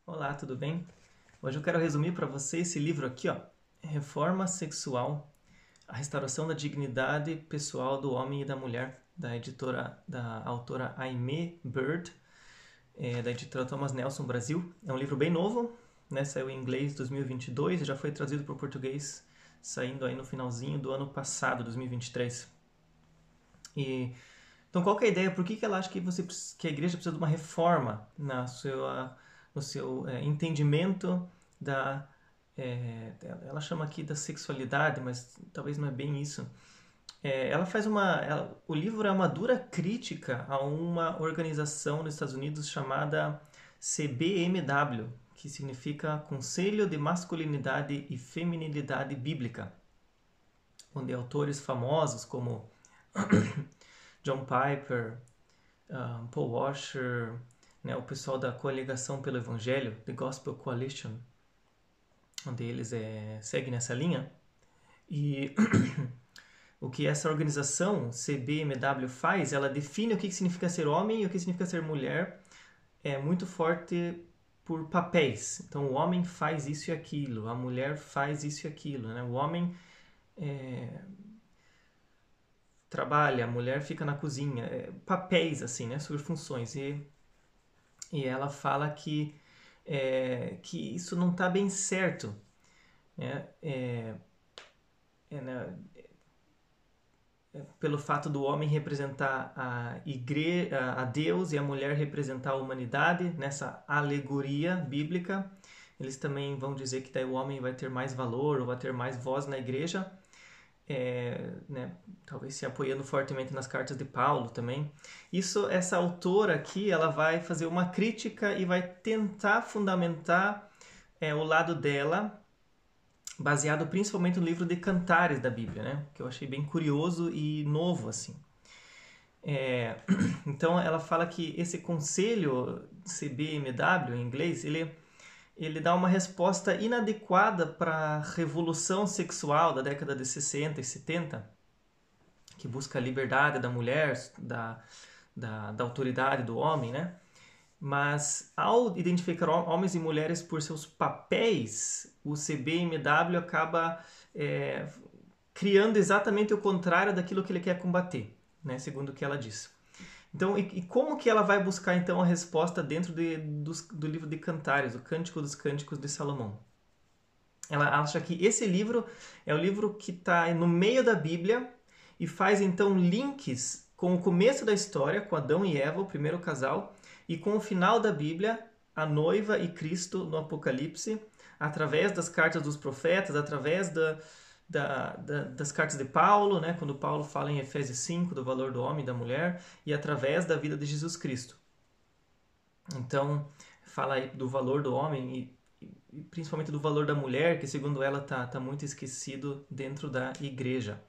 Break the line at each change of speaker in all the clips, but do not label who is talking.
Olá, tudo bem? Hoje eu quero resumir para você esse livro aqui, ó, Reforma Sexual, a restauração da dignidade pessoal do homem e da mulher, da autora Aimee Byrd, da editora Thomas Nelson Brasil. É um livro bem novo, né? Saiu em inglês em 2022 e já foi traduzido para o português saindo aí no finalzinho do ano passado, 2023. Então, qual que é a ideia? Por que ela acha que a igreja precisa de uma reforma no seu entendimento da... ela chama aqui da sexualidade, mas talvez não é bem isso. O livro é uma dura crítica a uma organização nos Estados Unidos chamada CBMW, que significa Conselho de Masculinidade e Feminilidade Bíblica, onde autores famosos como John Piper, Paul Washer, né, o pessoal da Coligação pelo Evangelho, The Gospel Coalition, onde eles seguem nessa linha. E o que essa organização, CBMW, faz, ela define o que significa ser homem e o que significa ser mulher, é muito forte por papéis. Então, o homem faz isso e aquilo, a mulher faz isso e aquilo. Né? O homem trabalha, a mulher fica na cozinha. Papéis, assim, né? Sobre funções. E ela fala que isso não está bem certo. Né? Pelo fato do homem representar a Deus e a mulher representar a humanidade nessa alegoria bíblica, eles também vão dizer que daí o homem vai ter mais valor ou vai ter mais voz na igreja, né, talvez se apoiando fortemente nas cartas de Paulo também. Essa autora aqui, ela vai fazer uma crítica e vai tentar fundamentar o lado dela, baseado principalmente no livro de Cantares da Bíblia, né? Que eu achei bem curioso e novo, assim. Então, ela fala que esse conselho CBMW, em inglês, ele dá uma resposta inadequada para a revolução sexual da década de 60 e 70, que busca a liberdade da mulher, da autoridade do homem, né? Mas ao identificar homens e mulheres por seus papéis, o CBMW acaba criando exatamente o contrário daquilo que ele quer combater, né? Segundo o que ela diz. Então, e como que ela vai buscar então a resposta dentro do livro de Cantares, o Cântico dos Cânticos de Salomão? Ela acha que esse livro é o livro que está no meio da Bíblia e faz então links com o começo da história, com Adão e Eva, o primeiro casal, e com o final da Bíblia, a noiva e Cristo no Apocalipse, através das cartas dos profetas, através das cartas de Paulo, né, quando Paulo fala em Efésios 5 do valor do homem e da mulher, e através da vida de Jesus Cristo. Então, fala aí do valor do homem e principalmente do valor da mulher, que segundo ela tá muito esquecido dentro da igreja.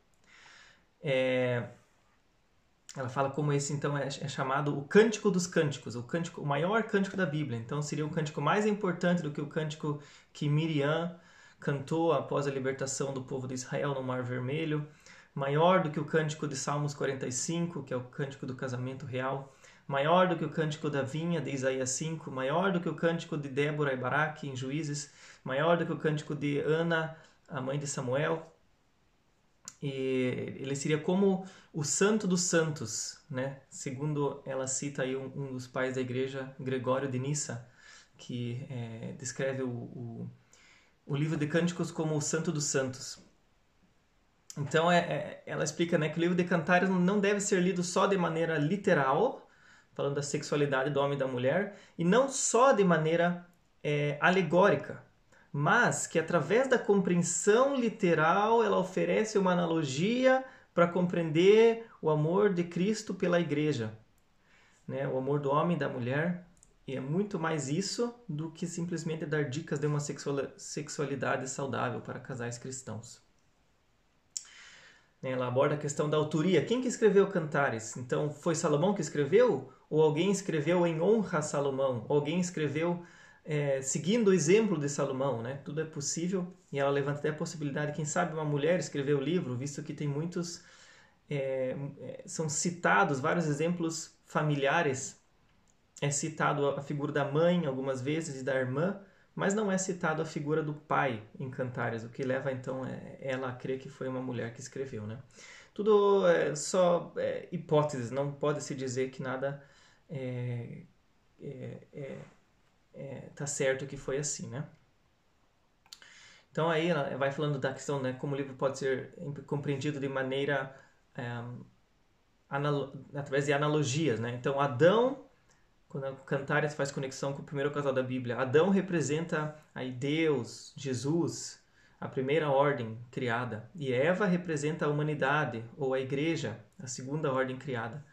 Ela fala como esse então é chamado o Cântico dos Cânticos, o maior cântico da Bíblia. Então seria um cântico mais importante do que o cântico que Miriam cantou após a libertação do povo de Israel no Mar Vermelho, maior do que o cântico de Salmos 45, que é o cântico do casamento real, maior do que o cântico da vinha de Isaías 5, maior do que o cântico de Débora e Baraque em Juízes, maior do que o cântico de Ana, a mãe de Samuel. E ele seria como o Santo dos Santos, né? Segundo ela cita aí um dos pais da igreja, Gregório de Nissa, que descreve o livro de Cânticos como o Santo dos Santos. Então ela explica, né, que o livro de Cantares não deve ser lido só de maneira literal, falando da sexualidade do homem e da mulher, e não só de maneira alegórica, mas que através da compreensão literal ela oferece uma analogia para compreender o amor de Cristo pela igreja, né? O amor do homem e da mulher, e é muito mais isso do que simplesmente dar dicas de uma sexualidade saudável para casais cristãos. Ela aborda a questão da autoria. Quem que escreveu Cantares? Então, foi Salomão que escreveu? Ou alguém escreveu em honra a Salomão? Ou alguém escreveu seguindo o exemplo de Salomão, né? Tudo é possível. E ela levanta até a possibilidade, quem sabe uma mulher escreveu o livro, visto que tem muitos... são citados vários exemplos familiares é citado a figura da mãe algumas vezes e da irmã, mas não é citado a figura do pai em Cantares, o que leva então ela a crer que foi uma mulher que escreveu, né? Tudo é só hipóteses, não pode se dizer que nada tá certo que foi assim, né? Então aí ela vai falando da questão, né, como o livro pode ser compreendido de maneira através de analogias, né? Então Adão, quando Cantares faz conexão com o primeiro casal da Bíblia, Adão representa aí Deus, Jesus, a primeira ordem criada, e Eva representa a humanidade ou a igreja, a segunda ordem criada.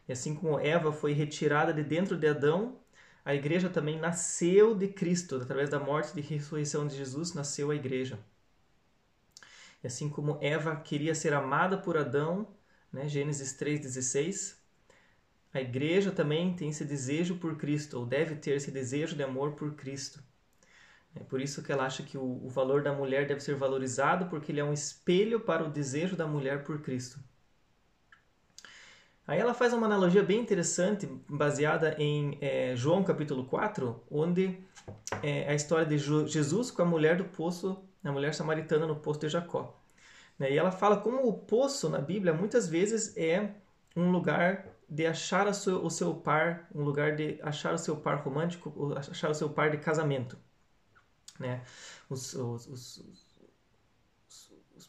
E assim como Eva foi retirada de dentro de Adão, a igreja também nasceu de Cristo, através da morte e ressurreição de Jesus, nasceu a igreja. E assim como Eva queria ser amada por Adão, né, Gênesis 3,16, a igreja também tem esse desejo por Cristo, ou deve ter esse desejo de amor por Cristo. É por isso que ela acha que o valor da mulher deve ser valorizado, porque ele é um espelho para o desejo da mulher por Cristo. Aí ela faz uma analogia bem interessante, baseada em João capítulo 4, onde é a história de Jesus com a mulher do poço, a mulher samaritana no poço de Jacó. E ela fala como o poço na Bíblia muitas vezes é um lugar de achar o seu par, um lugar de achar o seu par romântico, achar o seu par de casamento. Né? Os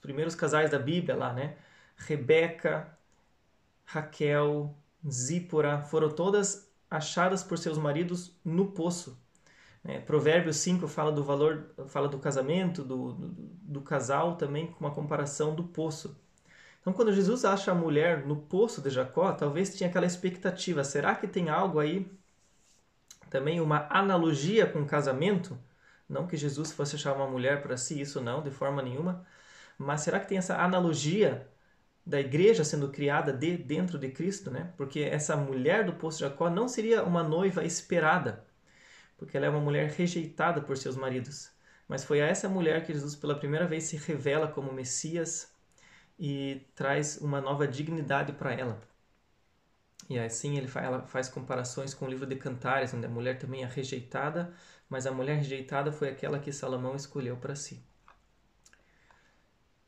primeiros casais da Bíblia lá, né? Rebeca, Raquel, Zípora, foram todas achadas por seus maridos no poço. Provérbios 5 fala do valor, fala do casamento, do casal também, com uma comparação do poço. Então, quando Jesus acha a mulher no poço de Jacó, talvez tinha aquela expectativa, será que tem algo aí, também uma analogia com o casamento? Não que Jesus fosse achar uma mulher para si, isso não, de forma nenhuma, mas será que tem essa analogia da igreja sendo criada dentro de Cristo, né? Porque essa mulher do poço de Jacó não seria uma noiva esperada, porque ela é uma mulher rejeitada por seus maridos. Mas foi a essa mulher que Jesus pela primeira vez se revela como Messias e traz uma nova dignidade para ela. E assim ela faz comparações com o livro de Cantares, onde a mulher também é rejeitada, mas a mulher rejeitada foi aquela que Salomão escolheu para si.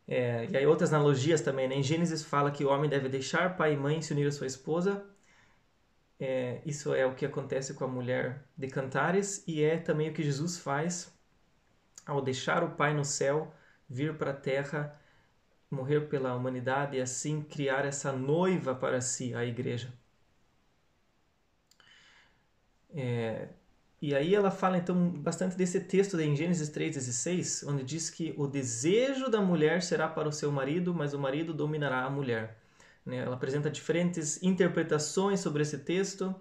E aí outras analogias também, né? Em Gênesis fala que o homem deve deixar pai e mãe e se unir à sua esposa. Isso é o que acontece com a mulher de Cantares e é também o que Jesus faz ao deixar o Pai no céu, vir para a terra, morrer pela humanidade e assim criar essa noiva para si, a igreja. E aí ela fala então bastante desse texto em Gênesis 3,16, onde diz que o desejo da mulher será para o seu marido, mas o marido dominará a mulher. Ela apresenta diferentes interpretações sobre esse texto,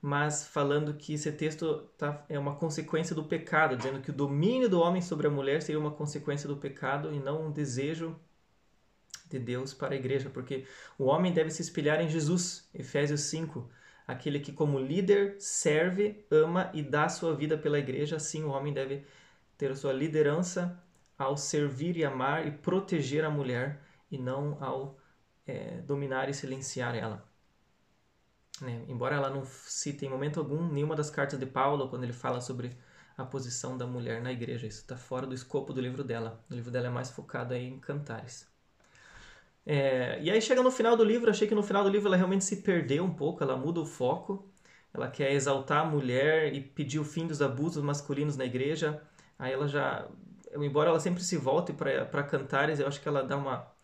mas falando que esse texto é uma consequência do pecado, dizendo que o domínio do homem sobre a mulher seria uma consequência do pecado e não um desejo de Deus para a igreja, porque o homem deve se espelhar em Jesus, Efésios 5, aquele que como líder serve, ama e dá sua vida pela igreja, assim o homem deve ter a sua liderança ao servir e amar e proteger a mulher e não ao dominar e silenciar ela. Embora ela não cite em momento algum nenhuma das cartas de Paulo quando ele fala sobre a posição da mulher na igreja. Isso está fora do escopo do livro dela. O livro dela é mais focado aí em Cantares. E aí chega no final do livro, achei que no final do livro ela realmente se perdeu um pouco, ela muda o foco, ela quer exaltar a mulher e pedir o fim dos abusos masculinos na igreja. Aí ela já, embora ela sempre se volte para Cantares, eu acho que ela dá uma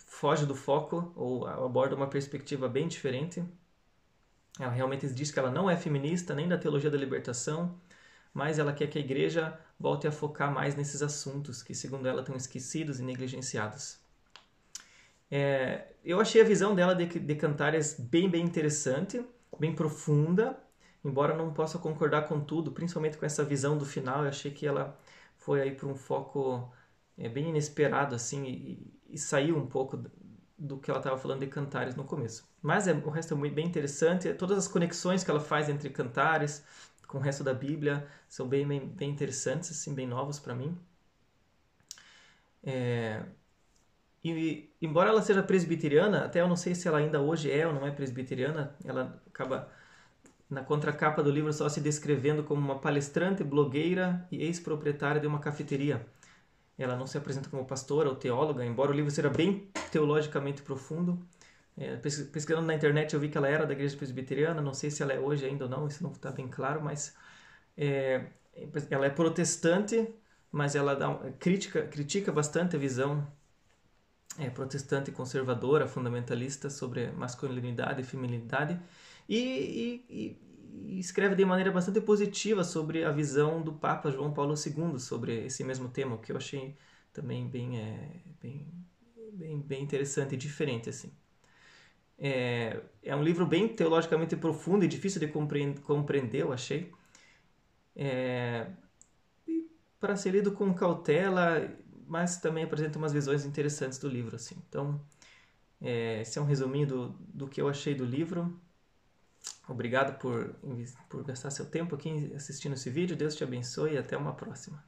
foge do foco ou aborda uma perspectiva bem diferente. Ela realmente diz que ela não é feminista nem da teologia da libertação, mas ela quer que a igreja volte a focar mais nesses assuntos que, segundo ela, estão esquecidos e negligenciados. Eu achei a visão dela de Cantares bem interessante, bem profunda, embora não possa concordar com tudo, principalmente com essa visão do final. Eu achei que ela foi aí para um foco bem inesperado assim e saiu um pouco do que ela estava falando de Cantares no começo. Mas o resto é bem interessante, todas as conexões que ela faz entre Cantares com o resto da Bíblia são bem interessantes, assim, bem novos para mim. E embora ela seja presbiteriana, até eu não sei se ela ainda hoje é ou não é presbiteriana, ela acaba na contracapa do livro só se descrevendo como uma palestrante, blogueira e ex-proprietária de uma cafeteria. Ela não se apresenta como pastora ou teóloga, embora o livro seja bem teologicamente profundo. Pesquisando na internet eu vi que ela era da igreja presbiteriana, não sei se ela é hoje ainda ou não, isso não está bem claro, mas ela é protestante, mas ela critica bastante a visão protestante conservadora, fundamentalista sobre masculinidade e feminilidade e escreve de maneira bastante positiva sobre a visão do Papa João Paulo II sobre esse mesmo tema, o que eu achei também bem interessante e diferente, assim. É um livro bem teologicamente profundo e difícil de compreender, eu achei. Para ser lido com cautela, mas também apresenta umas visões interessantes do livro, assim. Então, esse é um resuminho do que eu achei do livro. Obrigado por gastar seu tempo aqui assistindo esse vídeo. Deus te abençoe e até uma próxima.